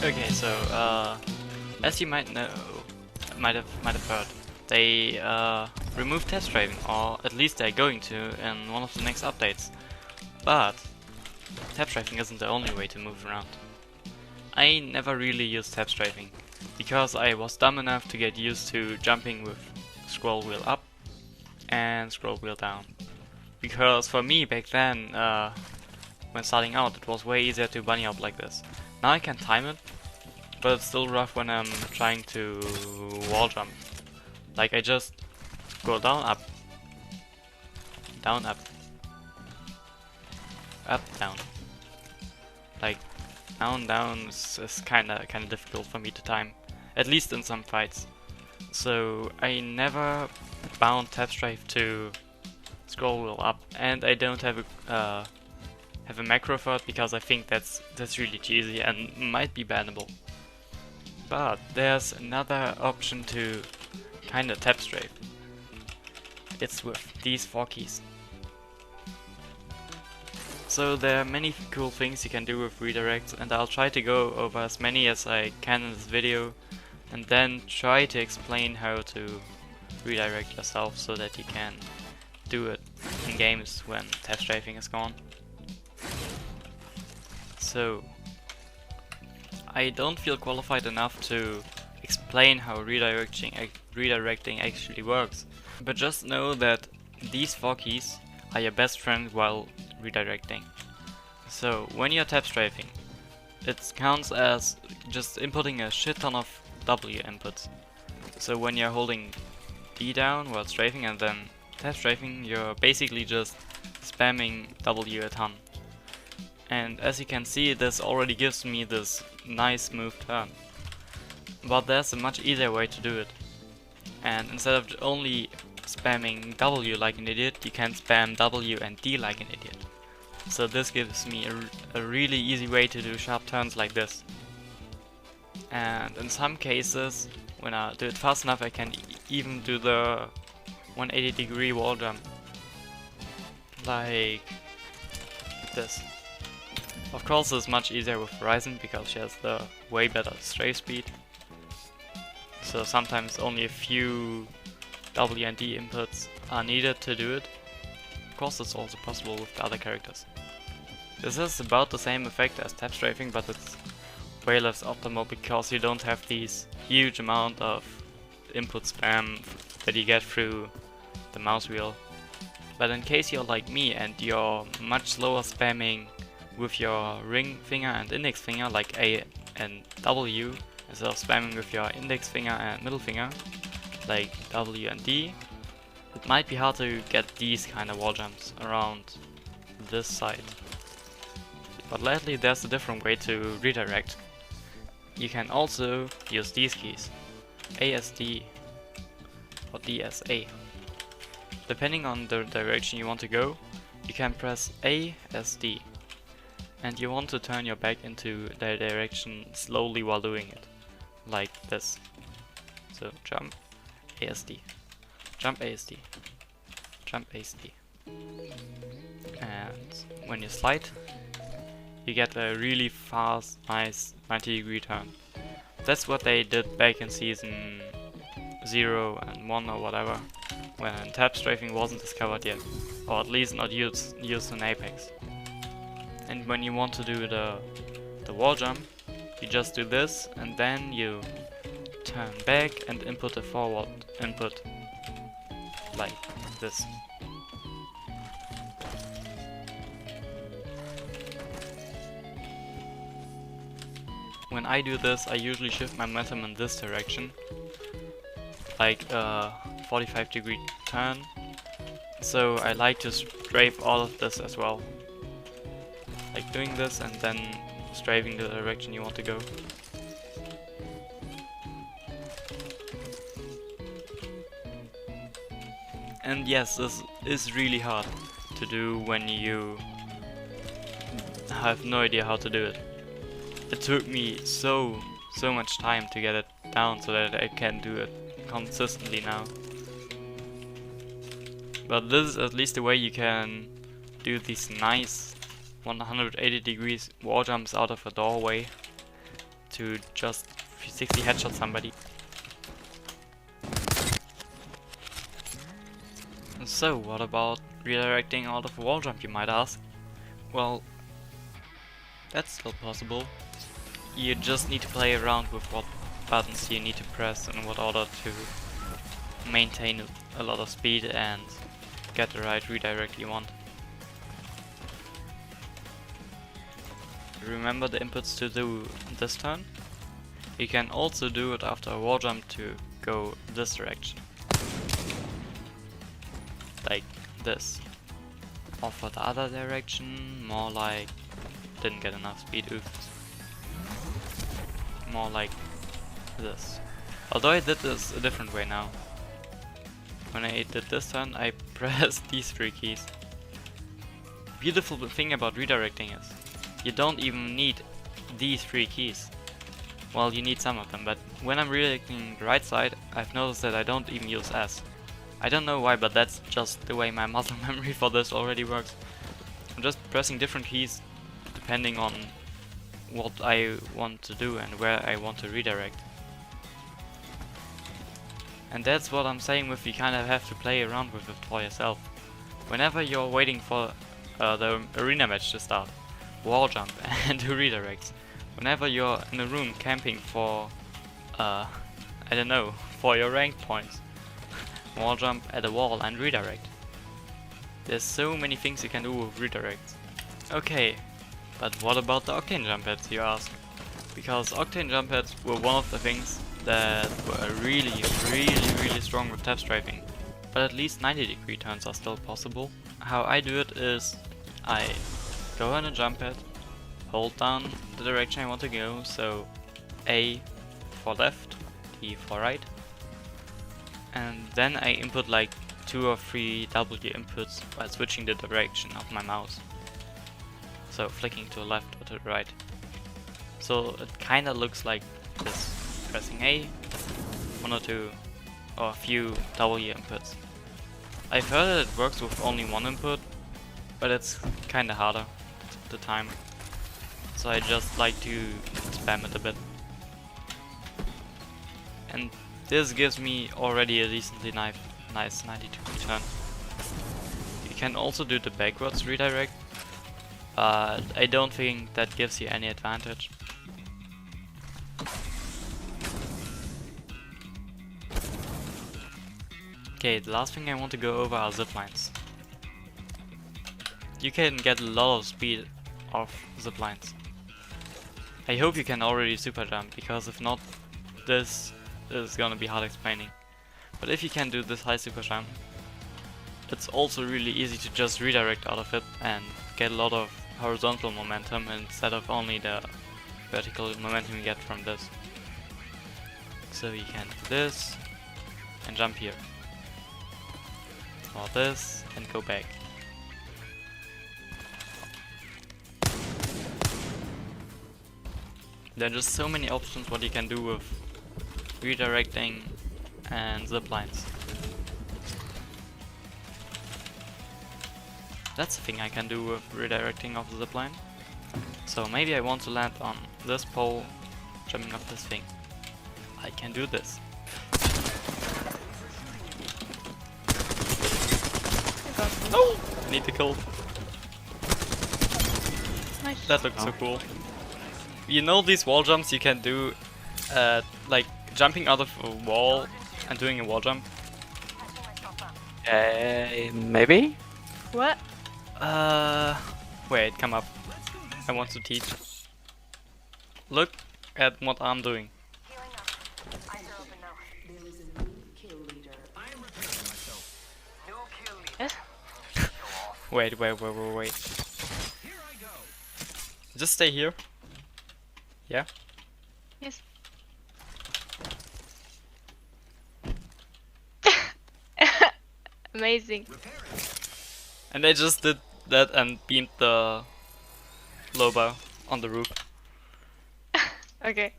Okay, so as you might know, might have heard, they removed tap-strafing, or at least they're going to in one of the next updates. But tap-strafing isn't the only way to move around. I never really used tap-strafing because I was dumb enough to get used to jumping with scroll wheel up and scroll wheel down. Because for me back then, when starting out, it was way easier to bunny hop like this. Now I can time it, but it's still rough when I'm trying to wall jump. Like I just go down, up, up, down. Like down is kinda difficult for me to time, at least in some fights. So I never bound tap strafe to scroll wheel up, and I don't have a macro for it because I think that's really cheesy and might be bannable. But there's another option to kinda tap strafe. It's with these 4 keys. So there are many cool things you can do with redirects, and I'll try to go over as many as I can in this video and then try to explain how to redirect yourself so that you can do it in games when tap strafing is gone. So I don't feel qualified enough to explain how redirecting actually works, but just know that these 4 keys are your best friend while redirecting. So when you're tap strafing, it counts as just inputting a shit ton of W inputs. So when you're holding D down while strafing and then tap strafing, you're basically just spamming W a ton. And as you can see, this already gives me this nice smooth turn. But there's a much easier way to do it. And instead of only spamming W like an idiot, you can spam W and D like an idiot. So this gives me a really easy way to do sharp turns like this. And in some cases, when I do it fast enough, I can even do the 180-degree wall jump. Like this. Of course it's much easier with Horizon because she has the way better strafe speed. So sometimes only a few W and D inputs are needed to do it. Of course it's also possible with the other characters. This is about the same effect as tap strafing, but it's way less optimal because you don't have these huge amount of input spam that you get through the mouse wheel. But in case you're like me and you're much slower spamming with your ring finger and index finger like A and W instead of spamming with your index finger and middle finger like W and D, it might be hard to get these kind of wall jumps around this side. But lately there's a different way to redirect. You can also use these keys, ASD or DSA. Depending on the direction you want to go, you can press ASD. And you want to turn your back into the direction slowly while doing it, like this. So jump, ASD, jump ASD, jump ASD. And when you slide, you get a really fast, nice 90-degree turn. That's what they did back in season 0 and 1 or whatever, when tap strafing wasn't discovered yet, or at least not used in Apex. And when you want to do the wall jump, you just do this and then you turn back and input a forward input like this. When I do this, I usually shift my momentum in this direction, like a 45-degree turn. So I like to strafe all of this as well. Like doing this and then strafing the direction you want to go. And yes, this is really hard to do when you have no idea how to do it. It took me so much time to get it down so that I can do it consistently now. But this is at least the way you can do these nice 180 degrees wall jumps out of a doorway to just 360 headshot somebody. So what about redirecting out of wall jump, you might ask? Well, that's still possible. You just need to play around with what buttons you need to press in what order to maintain a lot of speed and get the right redirect you want. Remember the inputs to do this turn? You can also do it after a wall jump to go this direction. Like this. Or for the other direction, more like... didn't get enough speed, oops. More like this. Although I did this a different way now. When I did this turn, I pressed these 3 keys. Beautiful thing about redirecting is, you don't even need these 3 keys. Well, you need some of them, but when I'm redirecting the right side, I've noticed that I don't even use S. I don't know why, but that's just the way my muscle memory for this already works. I'm just pressing different keys depending on what I want to do and where I want to redirect. And that's what I'm saying with you kind of have to play around with it for yourself. Whenever you're waiting for the arena match to start, wall jump and do redirects. Whenever you're in a room camping for, I don't know, for your rank points, wall jump at a wall and redirect. There's so many things you can do with redirects. Okay, but what about the Octane jump heads, you ask? Because Octane jump heads were one of the things that were really strong with tap-strafing. But at least 90-degree turns are still possible. How I do it is, I go on a jump head, hold down the direction I want to go, so A for left, T for right, and then I input like 2 or 3 W inputs while switching the direction of my mouse. So flicking to the left or to the right. So it kinda looks like this. Pressing A, 1 or 2 or a few W inputs. I've heard that it works with only 1 input, but it's kinda harder at the time. So I just like to spam it a bit. And this gives me already a decently nice 90-degree turn. You can also do the backwards redirect. I don't think that gives you any advantage. Okay, the last thing I want to go over are ziplines. You can get a lot of speed off ziplines. I hope you can already super jump, because if not, this is gonna be hard explaining. But if you can do this high super jump, it's also really easy to just redirect out of it and get a lot of horizontal momentum instead of only the vertical momentum you get from this. So you can do this and jump here. Or this and go back. There are just so many options what you can do with redirecting and ziplines. That's the thing I can do with redirecting of the zipline. So maybe I want to land on this pole, jumping off this thing. I can do this. No! I need the kill. Nice. That looks so cool. You know these wall jumps you can do, like jumping out of a wall and doing a wall jump? Maybe? What? Wait, come up. I want to teach. Look at what I'm doing. Yes? Wait. Just stay here. Yeah? Yes. Amazing. And I just did that and beamed the low bar on the roof. Okay.